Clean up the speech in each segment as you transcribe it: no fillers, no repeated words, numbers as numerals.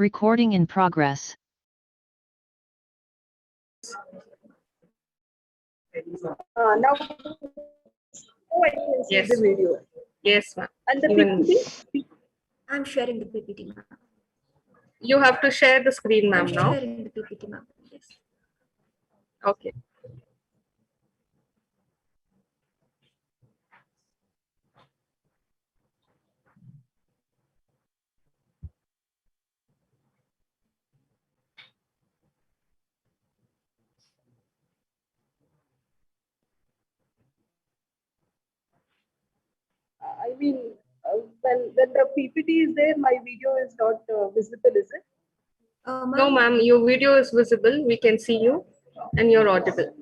Recording in progress. Now, I can see Yes. the video. Yes, ma'am. And the Even PPT? I'm sharing the PPT, ma'am. you have to share the screen, ma'am, I'm now. sharing the PPT, ma'am. Yes. Okay. I mean, when the PPT is there, my video is not visible, is it? No, ma'am, your video is visible. We can see you and you're audible.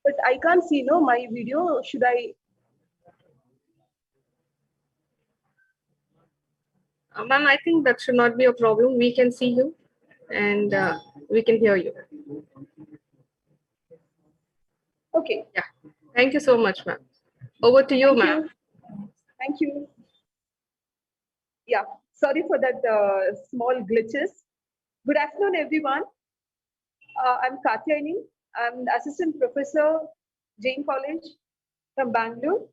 But I can't see, no, my video. Should I? Ma'am, I think that should not be a problem. We can see you and we can hear you. Okay. Yeah. Thank you so much, ma'am. Over to you, Thank ma'am. you. Thank you. Yeah, sorry for that small glitches. Good afternoon, everyone. I'm Kathyayini. I'm the Assistant Professor, Jain College from Bangalore.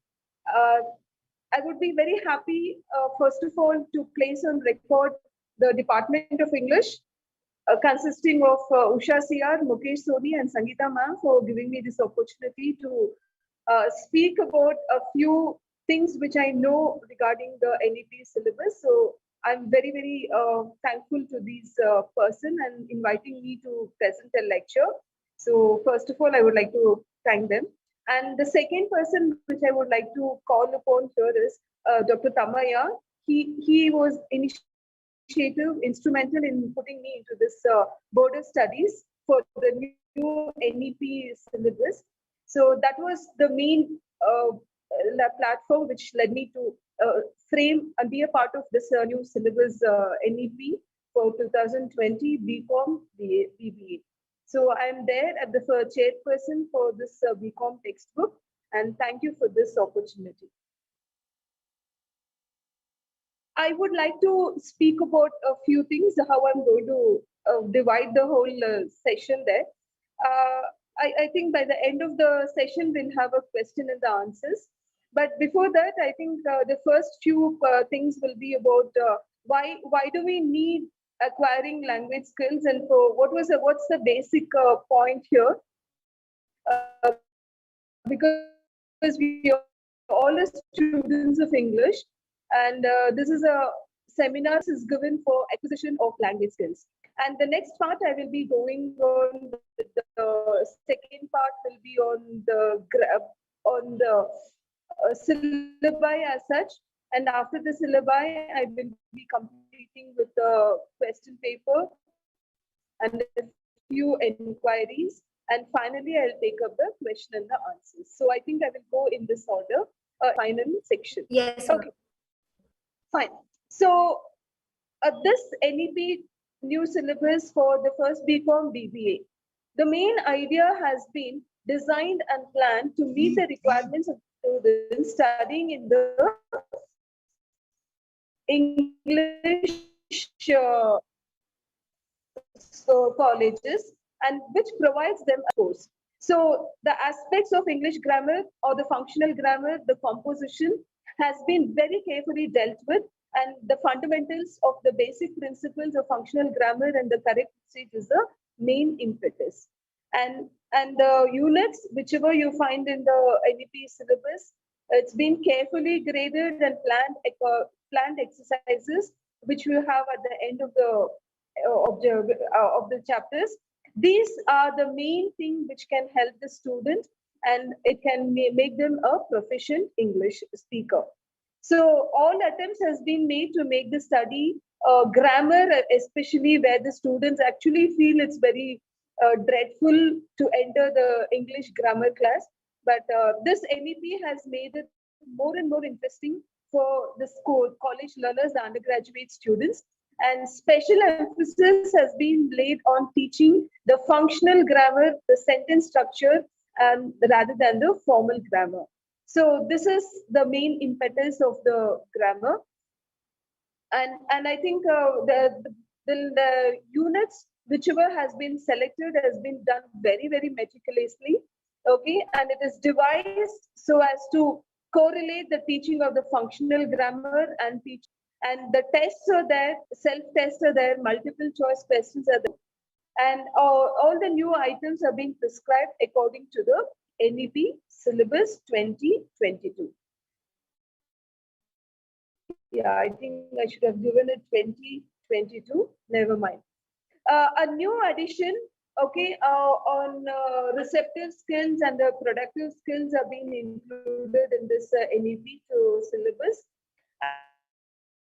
I would be very happy, first of all, to place on record the Department of English, consisting of Usha CR, Mukesh Soni, and Sangeeta ma'am, for giving me this opportunity to speak about a few things which I know regarding the NEP syllabus. So I'm very, very thankful to these person and inviting me to present a lecture. So first of all, I would like to thank them. And the second person which I would like to call upon here is Dr. Tamaya. He was instrumental in putting me into this border studies for the new NEP syllabus. So that was the main platform which led me to frame and be a part of this new syllabus NEP for 2020 BCom BBA. So I'm there at the chairperson for this BCom textbook, and thank you for this opportunity. I would like to speak about a few things, how I'm going to divide the whole session there. I think by the end of the session, we'll have a question and the answers. But before that, I think the first few things will be about why do we need acquiring language skills, and for what's the basic point here? Because we are all students of English, and this is a seminar is given for acquisition of language skills. And the next part I will be going on, the second part will be on the syllabi as such. And after the syllabi, I will be completing with the question paper and a few inquiries. And finally, I'll take up the question and the answers. So I think I will go in this order, final section. Yes. Okay. Fine. So this NEP new syllabus for the first BCom BBA. The main idea has been designed and planned to meet the requirements of students studying in the English colleges, and which provides them a course. So the aspects of English grammar or the functional grammar, the composition has been very carefully dealt with, and the fundamentals of the basic principles of functional grammar and the correct usage is the main impetus. And the units, whichever you find in the NEP syllabus, it's been carefully graded and planned exercises, which we have at the end of the chapters. These are the main thing which can help the student, and it can make them a proficient English speaker. So all attempts has been made to make the study grammar, especially where the students actually feel it's very dreadful to enter the English grammar class. But this NEP has made it more and more interesting for the school, college learners, the undergraduate students. And special emphasis has been laid on teaching the functional grammar, the sentence structure, rather than the formal grammar. So this is the main impetus of the grammar. And I think Then the units, whichever has been selected, has been done very, very meticulously. Okay, and it is devised so as to correlate the teaching of the functional grammar and teach. And the tests are there, self-tests are there, multiple choice questions are there, and all the new items are being prescribed according to the NEP syllabus 2022. Yeah, I think I should have given it 2022. Never mind. A new addition, okay, on receptive skills and the productive skills are being included in this NEP to syllabus.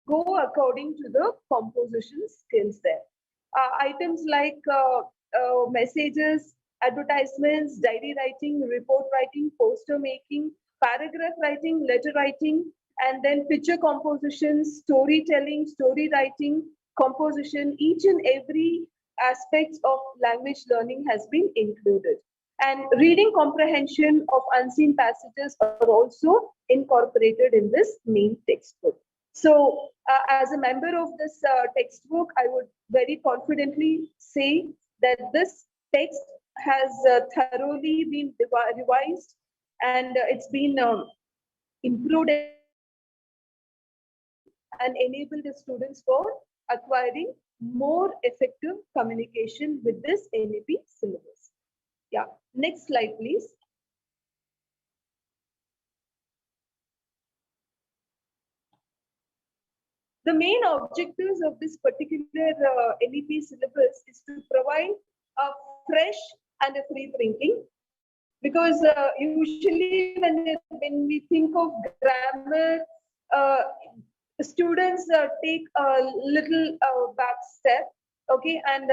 Go according to the composition skills there. Items like messages, advertisements, diary writing, report writing, poster making, paragraph writing, letter writing, and then picture composition, storytelling, story writing, composition, each and every aspects of language learning has been included. And reading comprehension of unseen passages are also incorporated in this main textbook. So as a member of this textbook, I would very confidently say that this text has thoroughly been revised, and it's been improved and enable the students for acquiring more effective communication with this NEP syllabus. Yeah, next slide, please. The main objectives of this particular NEP syllabus is to provide a fresh and a free thinking, because usually when we think of grammar, students take a little back step, okay, and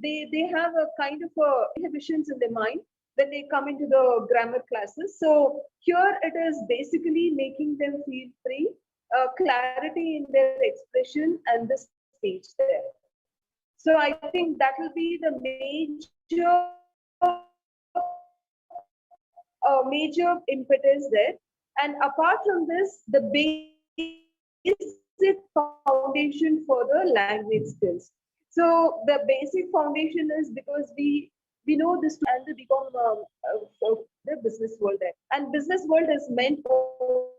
they have a kind of inhibitions in their mind when they come into the grammar classes. So here it is basically making them feel free, clarity in their expression and the speech there. So I think that will be the major impetus there. And apart from this, the basic foundation for the language skills. So the basic foundation is because we know this and to become the business world there. And business world is meant for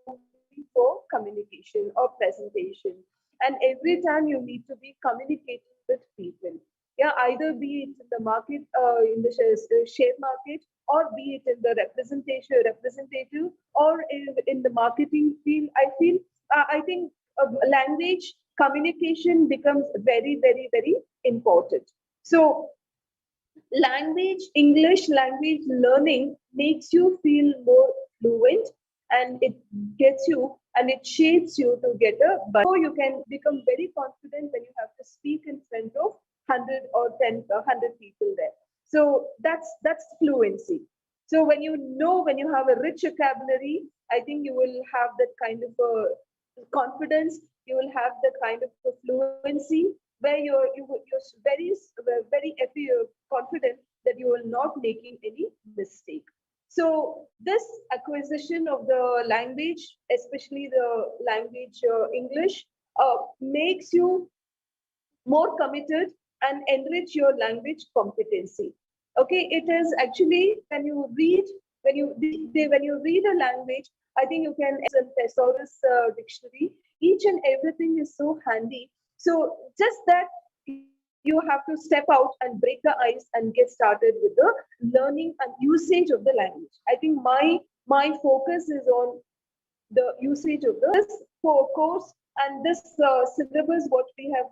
communication or presentation. And every time you need to be communicating with people. Yeah, either be it in the market, in the share market, or be it in the representative, or in the marketing field. I think language communication becomes very, very, very important. So English language learning makes you feel more fluent, and it gets you and it shapes you to get but so you can become very confident when you have to speak in front of 100 or 100 people there. So that's fluency. So when you have a rich vocabulary, I think you will have that kind of confidence. You will have that kind of fluency where you're very confident that you will not making any mistake. So this acquisition of the language, especially the language English, makes you more committed and enrich your language competency. Okay, it is actually when you read a language, I think you can thesaurus dictionary. Each and everything is so handy. So just that you have to step out and break the ice and get started with the learning and usage of the language. I think my focus is on the usage of this course and this syllabus what we have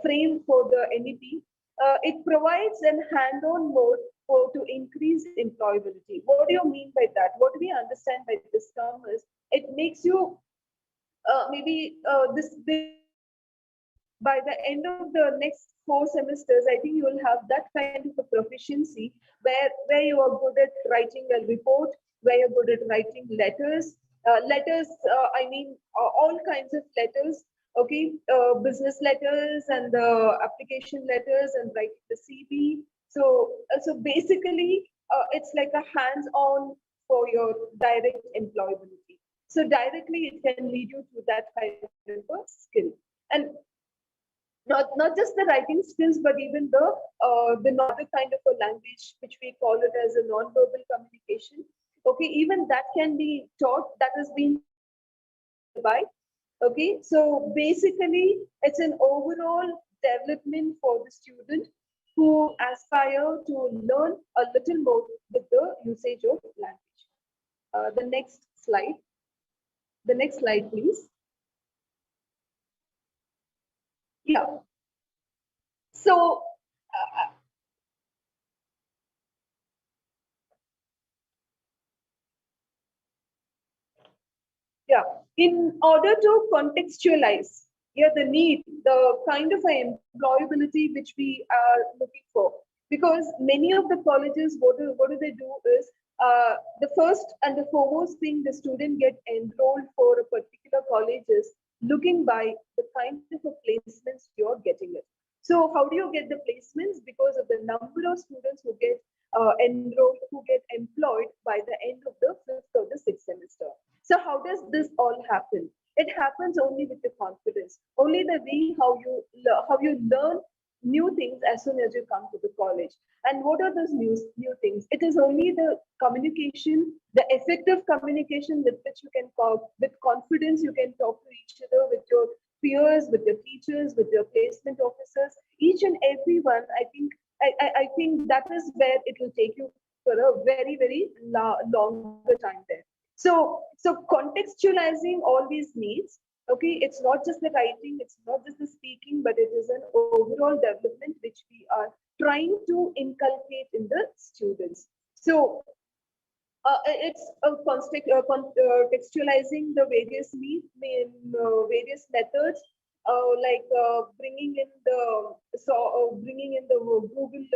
framed for the NEP. It provides an hand-on mode to increase employability. What do you mean by that? What do we understand by this term is it makes you by the end of the next 4 semesters, I think you will have that kind of a proficiency where you are good at writing a report, where you're good at writing letters. I mean, all kinds of letters, okay, business letters and the application letters and writing the CV. So basically, it's like a hands-on for your direct employability. So directly, it can lead you to that kind of a skill. And not just the writing skills, but even the other kind of a language, which we call it as a non-verbal communication. Okay, even that can be taught. That has been by. Okay, so basically, it's an overall development for the student who aspire to learn a little more with the usage of language. The next slide. The next slide, please. Yeah. So, yeah, in order to contextualize, yeah, the need, the kind of employability which we are looking for, because many of the colleges, what do they do is the first and the foremost thing the student get enrolled for a particular college is looking by the kind of a placements you're getting it. So how do you get the placements? Because of the number of students who get enrolled, who get employed by the end of the fifth or the sixth semester. So how does this all happen? It happens only with the confidence, only the way how you learn new things as soon as you come to the college. And what are those new things? It is only the communication, the effective communication with which you can talk, with confidence you can talk to each other, with your peers, with your teachers, with your placement officers, each and every one. I think that is where it will take you for a very longer time there. So contextualizing all these needs, okay, it's not just the writing, it's not just the speaking, but it is an overall development which we are trying to inculcate in the students. So it's contextualizing the various needs in various methods, like bringing in the Google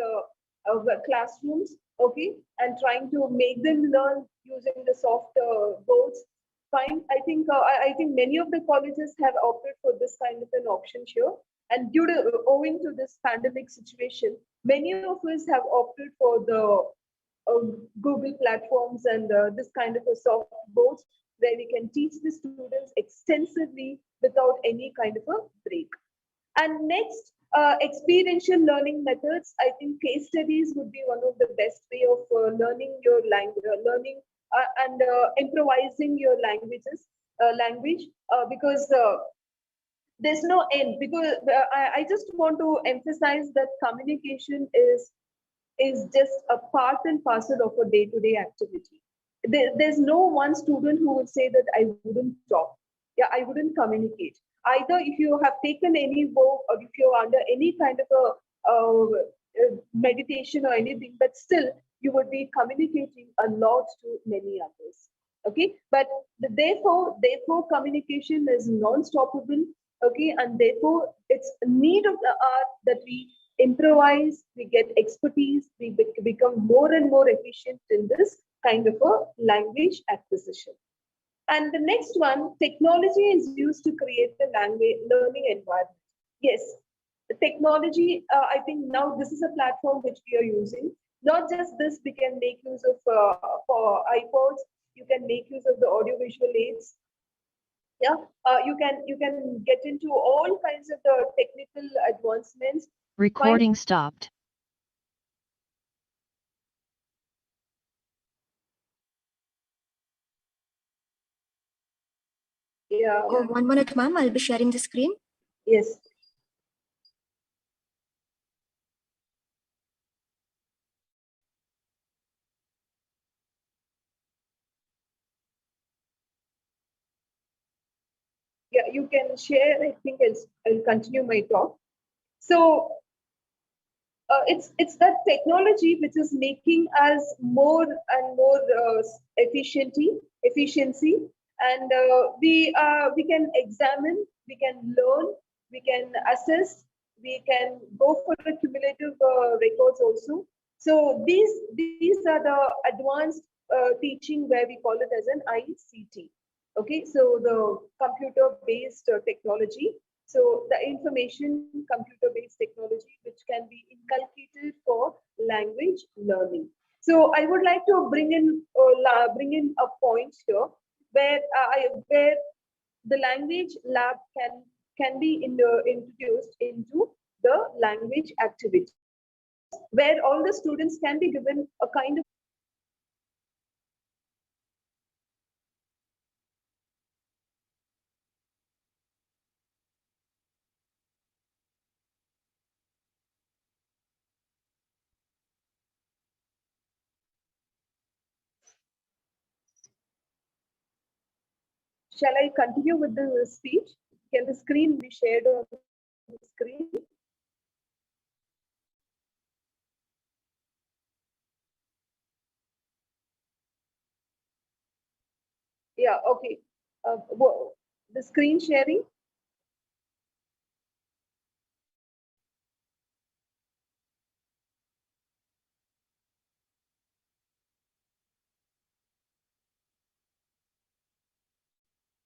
classrooms, okay, and trying to make them learn using the soft boards. Fine, I think many of the colleges have opted for this kind of an option here, and owing to this pandemic situation, many of us have opted for the Google platforms and this kind of a soft boards where we can teach the students extensively without any kind of a break. And next, experiential learning methods. I think case studies would be one of the best way of learning your language, and improvising your language, because there's no end. Because I just want to emphasize that communication is just a part and parcel of a day-to-day activity. There's no one student who would say that I wouldn't talk. Yeah, I wouldn't communicate. Either if you have taken any book or if you're under any kind of a meditation or anything, but still you would be communicating a lot to many others. Okay, but therefore communication is non-stoppable. Okay, and therefore it's a need of the art that we improvise, we get expertise, we become more and more efficient in this kind of a language acquisition. And the next one, technology is used to create the language learning environment. Yes, the technology, I think now this is a platform which we are using. Not just this, we can make use of for iPods, you can make use of the audiovisual aids. Yeah, you can get into all kinds of the technical advancements. Recording stopped. Yeah. Oh, 1 minute, ma'am. I'll be sharing the screen. Yes. Yeah, you can share. I think I'll continue my talk. So it's that technology which is making us more and more efficiency, and we can examine, we can learn, we can assess, we can go for the cumulative records also. So these are the advanced teaching where we call it as an ICT. Okay, so the computer-based technology. So the information computer-based technology, which can be inculcated for language learning. So I would like to bring in a point here where where the language lab can be introduced into the language activity, where all the students can be given a kind of Shall I continue with the speech? Can the screen be shared on the screen? Yeah, okay. The screen sharing.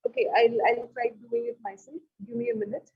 Okay, I'll try doing it myself. Give me a minute.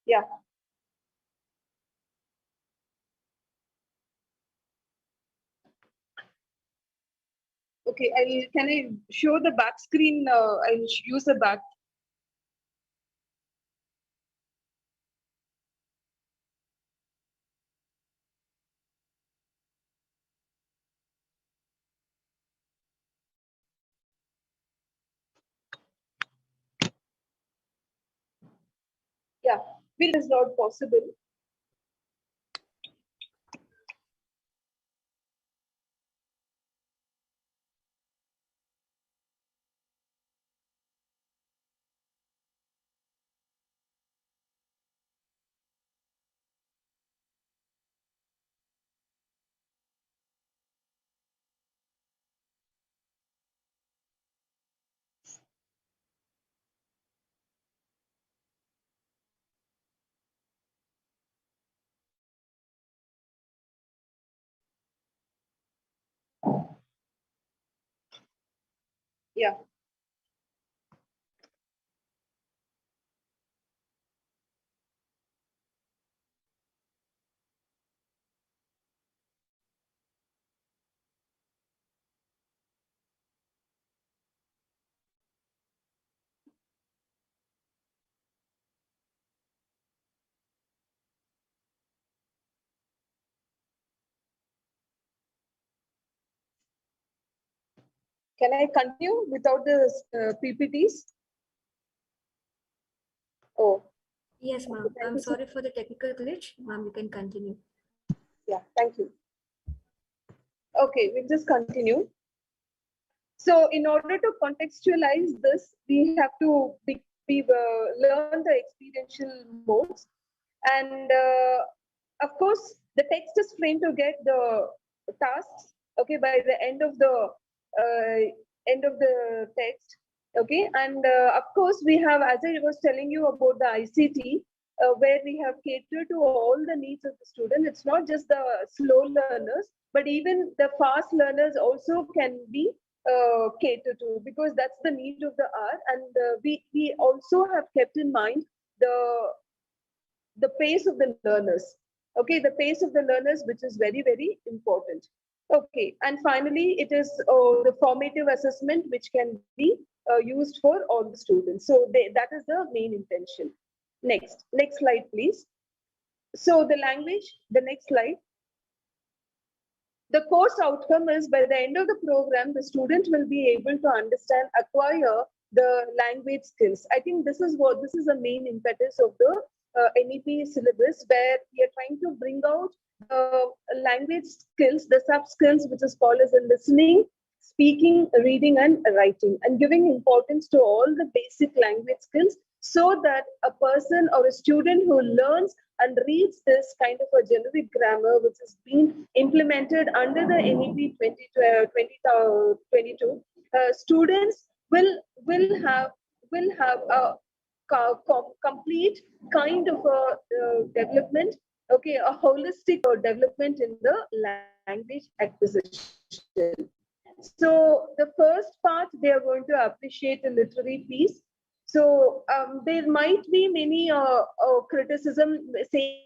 Yeah. Okay, can I show the back screen? I'll use the back. Yeah, will is not possible. Yeah. Can I continue without the PPTs? Oh, Yes, ma'am. thank I'm you so sorry for the technical glitch. Ma'am, you can continue. yeah, thank you. Okay, we'll just continue. So in order to contextualize this, we have to learn the experiential modes. And of course, The text is framed to get the tasks, okay, by the end of the text, okay. And of course, we have, as I was telling you about the ICT, where we have catered to all the needs of the student. It's not just the slow learners, but even the fast learners also can be catered to, because that's the need of the hour. And we also have kept in mind the pace of the learners, okay, the pace of the learners, which is very, very important. Okay, and finally, it is the formative assessment, which can be used for all the students. So that is the main intention. Next slide, please. So the language, the next slide. The course outcome is, by the end of the program, the student will be able to understand, acquire the language skills. I think this is the main impetus of the NEP syllabus, where we are trying to bring out language skills, the sub skills, which is called as a listening, speaking, reading, and writing, and giving importance to all the basic language skills, so that a person or a student who learns and reads this kind of a generic grammar, which has been implemented under the NEP 2022, students will have a complete kind of a development, okay, a holistic development in the language acquisition. So the first part, they are going to appreciate the literary piece. So there might be many criticism saying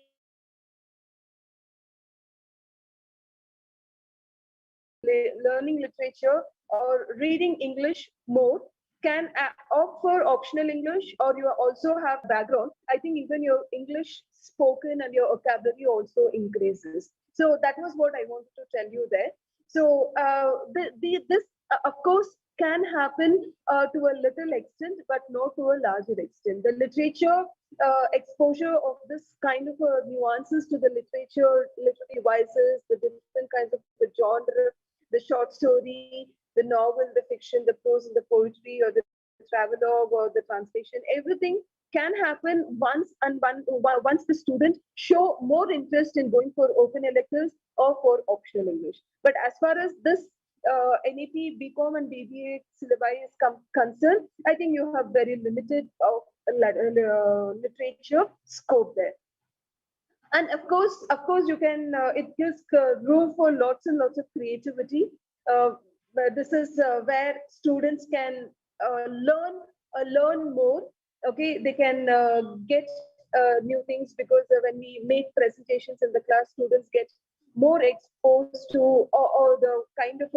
learning literature or reading English more can opt for optional English, or you also have background. I think even your English spoken and your vocabulary also increases. So that was what I wanted to tell you there. So this, of course, can happen to a little extent, but not to a larger extent. The literature exposure of this kind of nuances to the literary devices, the different kinds of the genre, the short story, the novel, the fiction, the prose and the poetry, or the travelogue or the translation, everything can happen once the student show more interest in going for open electives or for optional English. But as far as this NEP, BCom and BBA syllabi is concerned, I think you have very limited literature scope there. And of course, you can. It gives room for lots and lots of creativity. This is where students can learn more. Okay, they can get new things, because when we make presentations in the class, students get more exposed to or the kind of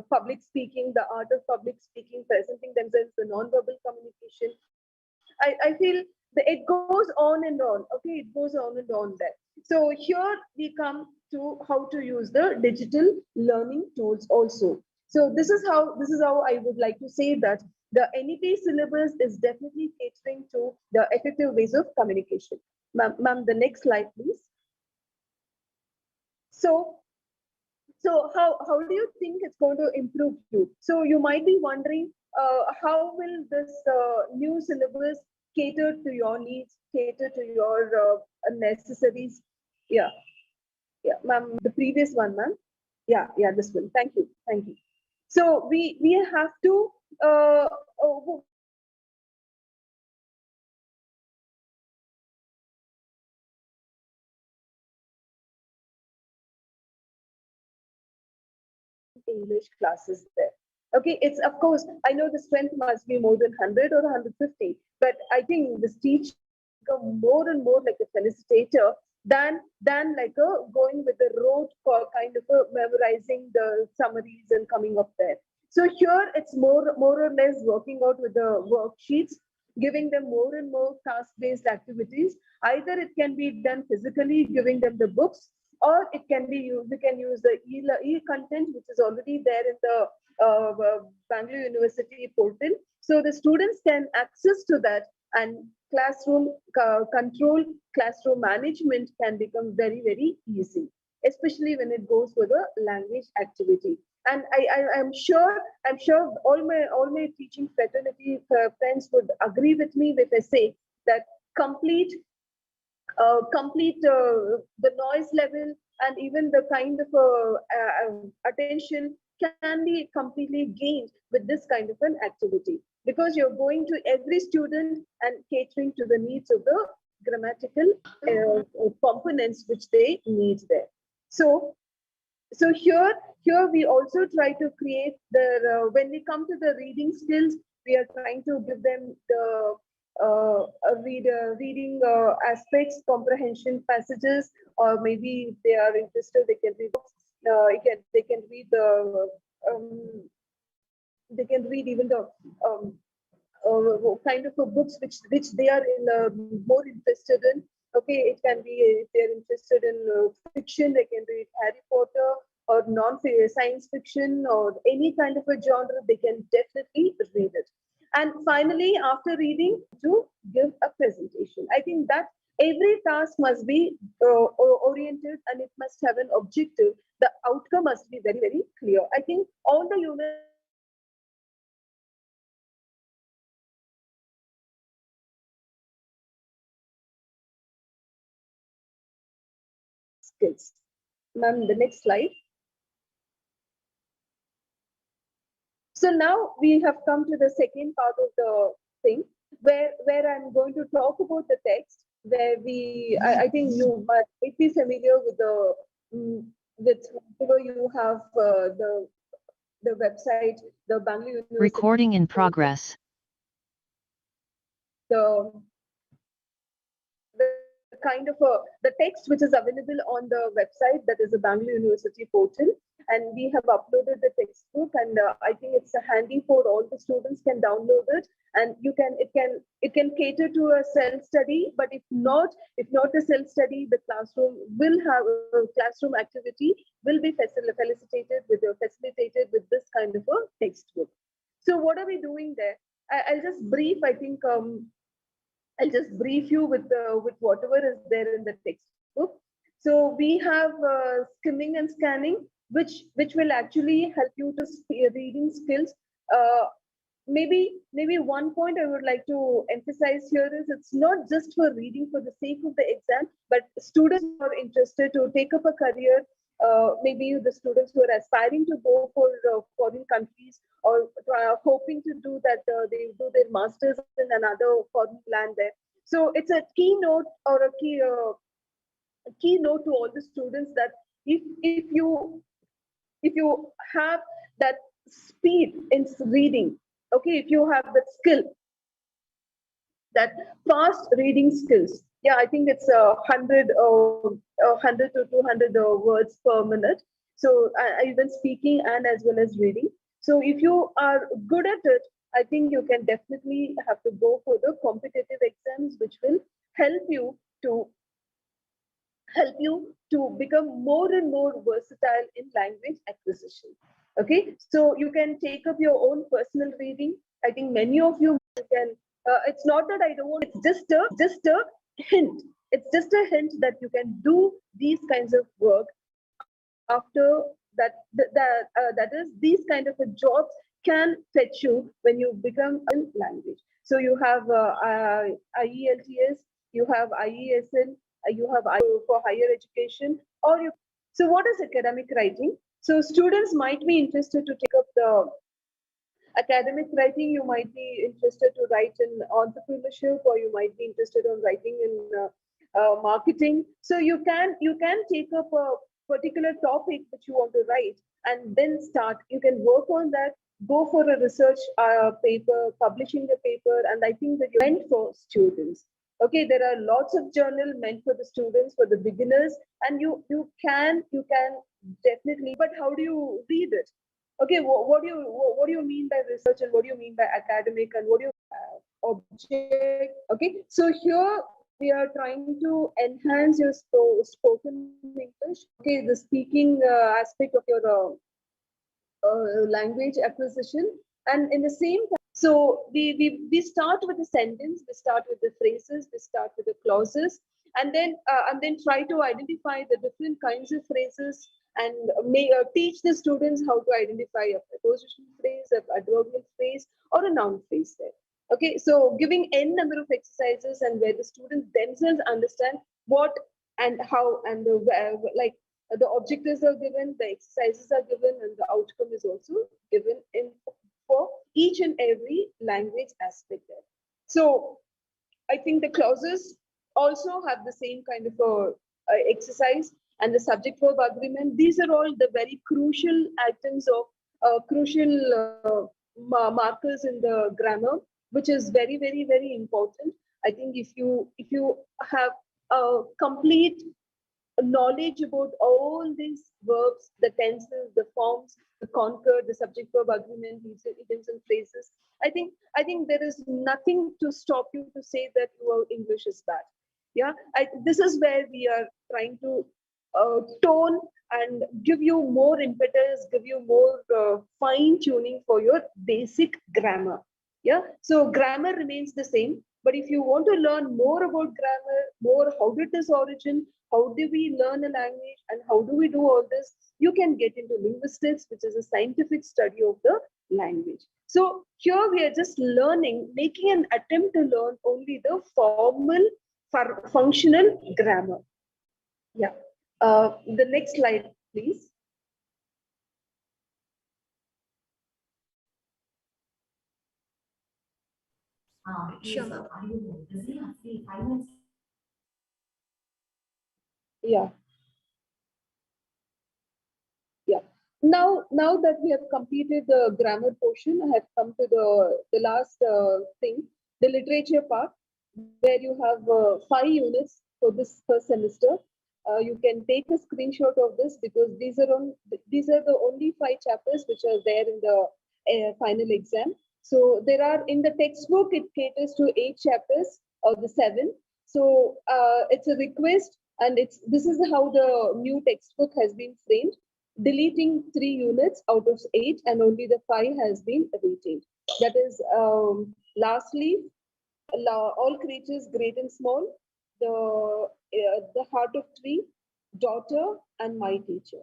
public speaking, the art of public speaking, presenting themselves, the non-verbal communication. I feel that it goes on and on. Okay, it goes on and on there. So here we come to how to use the digital learning tools also. So this is how I would like to say that the NEP syllabus is definitely catering to the effective ways of communication. Ma'am, the next slide, please. So how do you think it's going to improve you? So you might be wondering, how will this new syllabus cater to your needs, cater to your necessities? Yeah, ma'am, the previous one, ma'am. Yeah, this one. Thank you. So we have to English classes there. Okay, it's, of course, I know the strength must be more than 100 or 150, but I think this teacher become more and more like a felicitator than like a going with the rote kind of a memorizing the summaries and coming up there. So here it's more or less working out with the worksheets, giving them more and more task-based activities. Either it can be done physically, giving them the books, or it can be used. We can use the e-content, which is already there in the Bangalore University portal. So the students can access to that, and classroom control, classroom management can become very, very easy, especially when it goes for the language activity. And I'm sure all my teaching fraternity friends would agree with me if I say that complete complete the noise level and even the kind of attention can be completely gained with this kind of an activity, because you're going to every student and catering to the needs of the grammatical components which they need there. So here we also try to create the when we come to the reading skills, we are trying to give them the reading aspects, comprehension passages, or maybe if they are interested, they can read books. They can read the they can read even the kind of books which they are more interested in. Okay, it can be if they're interested in fiction, they can read Harry Potter or non-science fiction or any kind of a genre. They can definitely read it. And finally, after reading, to give a presentation. I think that every task must be oriented and it must have an objective. The outcome must be very, very clear. I think all the units skills. Ma'am, the next slide. So now we have come to the second part of the thing where I'm going to talk about the text, where I think you might be familiar with the with whatever you have the website, the Bangalore University. Recording in progress. The kind of the text which is available on the website, that is the Bangalore University portal, and we have uploaded the textbook, and I think it's handy for all the students can download it, and it can cater to a self-study. But if not a self-study, the classroom will have a classroom activity will be facilitated with this kind of a textbook. So what are we doing there? I'll just brief. I think I'll just brief you with whatever is there in the textbook. So we have skimming and scanning, which will actually help you to reading skills. Maybe one point I would like to emphasize here is it's not just for reading for the sake of the exam, but students who are interested to take up a career. Maybe the students who are aspiring to go for foreign countries or hoping to do that, they do their masters in another foreign land there. So it's a keynote or a keynote to all the students that if you have that speed in reading, okay, if you have that skill, that fast reading skills, yeah, I think it's 100 to 200 words per minute. So even speaking and as well as reading. So if you are good at it, I think you can definitely have to go for the competitive exams, which will help you to become more and more versatile in language acquisition. Okay, so you can take up your own personal reading. I think many of you can. It's not that I don't want. It's just a hint. It's just a hint that you can do these kinds of work after that. That is, these kind of jobs can fetch you when you become a language. So you have IELTS, you have IESL, you have for higher education, or you. So what is academic writing? So students might be interested to take up the academic writing. You might be interested to write in entrepreneurship, or you might be interested in writing in marketing. So you can take up a particular topic which you want to write, and then start. You can work on that. Go for a research paper, publishing the paper, and I think that you're meant for students. Okay, there are lots of journal meant for the students, for the beginners, and you can definitely. But how do you read it? Okay, what do you mean by research, and what do you mean by academic, and what do you object? Okay, so here we are trying to enhance your spoken English. Okay, the speaking aspect of your language acquisition, and in the same time, so we start with the sentence, we start with the phrases, we start with the clauses, and then try to identify the different kinds of phrases, and teach the students how to identify a preposition phrase, an adverbial phrase, or a noun phrase there. Okay, so giving n number of exercises, and where the students themselves understand what and how and the like the objectives are given, the exercises are given, and the outcome is also given in for each and every language aspect there. So I think the clauses also have the same kind of exercise, and the subject verb agreement. These are all the very crucial items of crucial markers in the grammar, which is very, very, very important. I think if you have a complete knowledge about all these verbs, the tenses, the forms, the conquer, the subject verb agreement, idioms and phrases. I think there is nothing to stop you to say that your English is bad. Yeah, this is where we are trying to tone and give you more impetus, give you more fine tuning for your basic grammar. Yeah, so grammar remains the same. But if you want to learn more about grammar, more how did this origin, how do we learn a language, and how do we do all this, you can get into linguistics, which is a scientific study of the language. So here we are just learning, making an attempt to learn only the formal, functional grammar. Yeah. The next slide, please. Sure, ma'am. Yeah. Yeah. Now that we have completed the grammar portion, I have come to the last thing, the literature part, where you have 5 units for this first semester. You can take a screenshot of this because these are the only 5 chapters which are there in the final exam. So there are in the textbook it caters to 8 chapters or the 7. So it's a request, and this is how the new textbook has been framed, deleting 3 units out of 8, and only the 5 has been retained. That is, lastly, all creatures great and small, the heart of tree, daughter, and my teacher.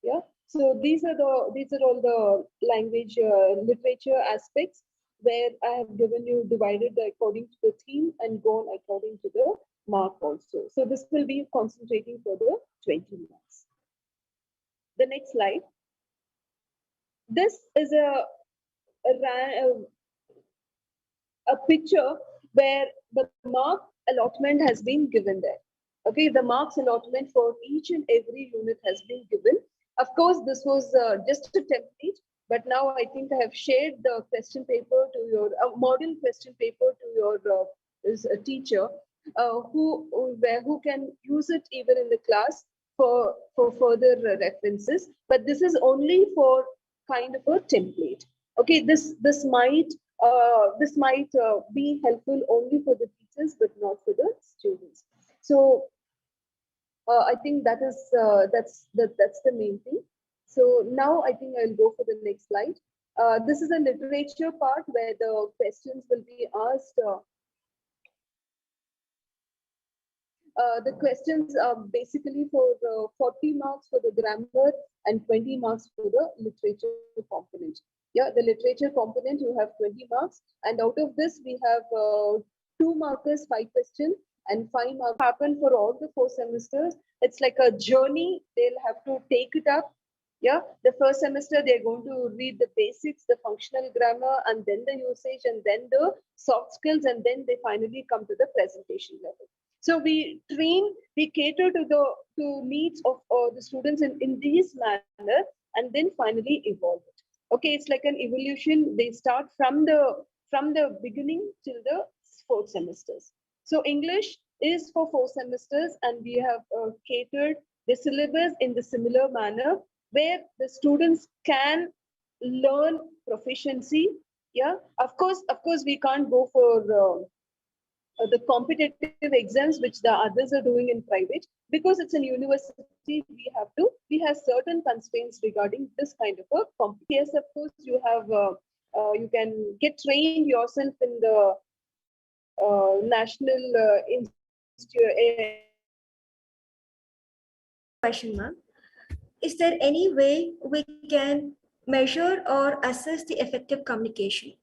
Yeah. So these are all the language literature aspects where I have given you divided according to the theme and gone according to the mark also. So this will be concentrating for the 20 marks. The next slide. This is a picture where the mark allotment has been given there. Okay, the marks allotment for each and every unit has been given. Of course, this was just a template, but now I think I have shared the question paper to your model question paper to your teacher, who can use it even in the class for further references. But this is only for kind of a template. Okay, this might be helpful only for the teachers, but not for the students. So I think that's the main thing. So now I think I'll go for the next slide. This is a literature part where the questions will be asked. The questions are basically for 40 marks for the grammar and 20 marks for the literature component. Yeah, the literature component, you have 20 marks. And out of this, we have 2 markers, 5 questions, and 5 marks happen for all the 4 semesters. It's like a journey. They'll have to take it up. Yeah, the first semester, they're going to read the basics, the functional grammar, and then the usage, and then the soft skills, and then they finally come to the presentation level. So we cater to the needs of the students in this manner, and then finally evolve it. Okay, it's like an evolution. They start from the beginning till the 4 semesters. So English is for 4 semesters, and we have catered the syllabus in the similar manner where the students can learn proficiency. Yeah, of course, we can't go for the competitive exams which the others are doing in private, because it's an university. We have certain constraints regarding this kind of a competition. Yes, of course, you can get trained yourself in the national institute. Question, ma'am. Is there any way we can measure or assess the effective communication?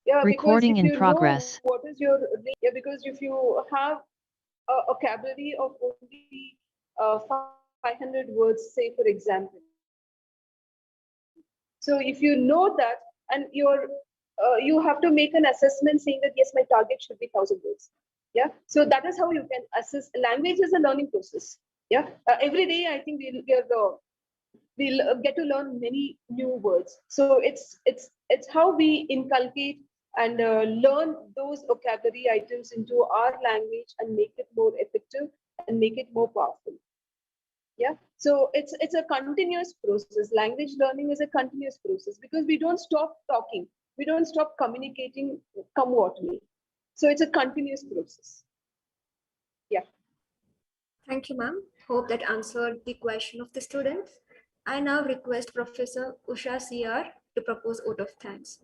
Yeah, because Recording if in you know progress. what is your yeah, because if you have a vocabulary of only 500 words, say for example. So if you know that and you have to make an assessment saying that yes, my target should be 1,000 words. Yeah, so that is how you can assess. Language is a learning process. Yeah, every day I think we'll get to learn many new words. So it's how we inculcate and learn those vocabulary items into our language and make it more effective and make it more powerful. Yeah, so it's a continuous process. Language learning is a continuous process because we don't stop talking, we don't stop communicating, come what may. So it's a continuous process. Yeah. Thank you, ma'am. Hope that answered the question of the student. I now request Professor Usha CR to propose vote of thanks.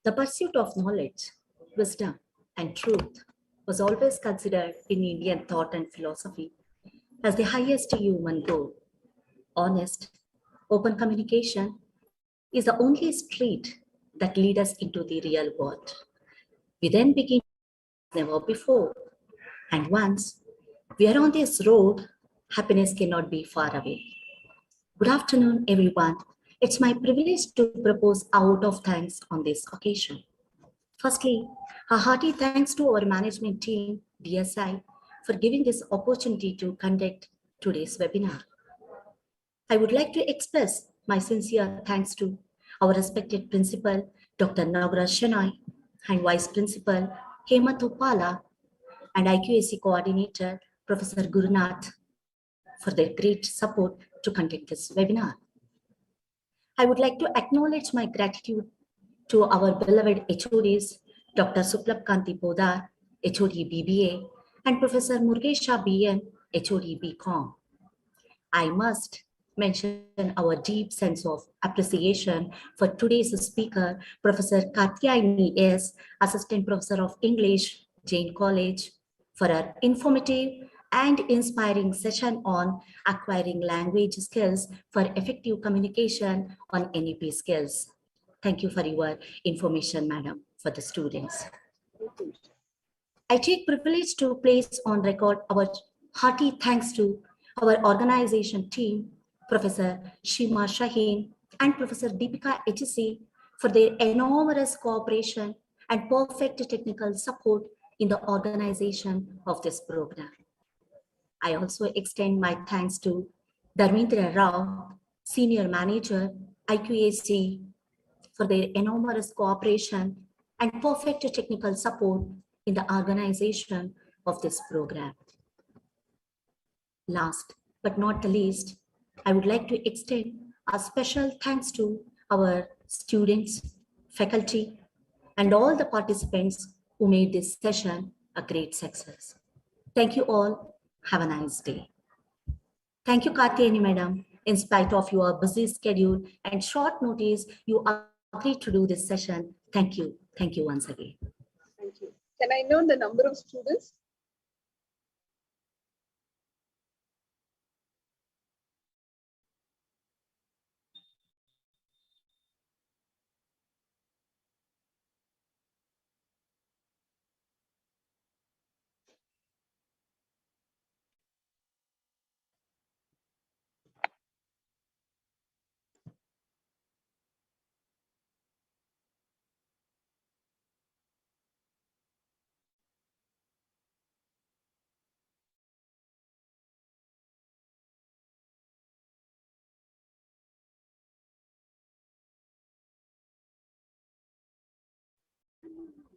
The pursuit of knowledge, wisdom, and truth was always considered in Indian thought and philosophy as the highest human goal. Honest, open communication is the only street that leads us into the real world. We then begin never before. And once we are on this road, happiness cannot be far away. Good afternoon, everyone. It's my privilege to propose a vote of thanks on this occasion. Firstly, a hearty thanks to our management team, DSI, for giving this opportunity to conduct today's webinar. I would like to express my sincere thanks to our respected principal, Dr. Nagraj Shenoy, and Vice Principal, Hema Thopala, and IQAC Coordinator, Professor Gurunath, for their great support to conduct this webinar. I would like to acknowledge my gratitude to our beloved HODs, Dr. Suplab Kanti Podar, HOD BBA, and Professor Murgesha BN, HOD BCom. I must mention our deep sense of appreciation for today's speaker, Professor Kathyayini S, Assistant Professor of English, Jain College, for her informative and inspiring session on acquiring language skills for effective communication on NEP skills. Thank you for your information, madam, for the students. I take privilege to place on record our hearty thanks to our organization team, Professor Shima Shaheen and Professor Deepika HC for their enormous cooperation and perfect technical support in the organization of this program. I also extend my thanks to Dharmendra Rao, Senior Manager, IQAC, for their enormous cooperation and perfect technical support in the organization of this program. Last but not the least, I would like to extend a special thanks to our students, faculty, and all the participants who made this session a great success. Thank you all. Have a nice day. Thank you, Kathyayini madam. In spite of your busy schedule and short notice, you agreed to do this session. Thank you. Thank you once again. Thank you. Can I know the number of students?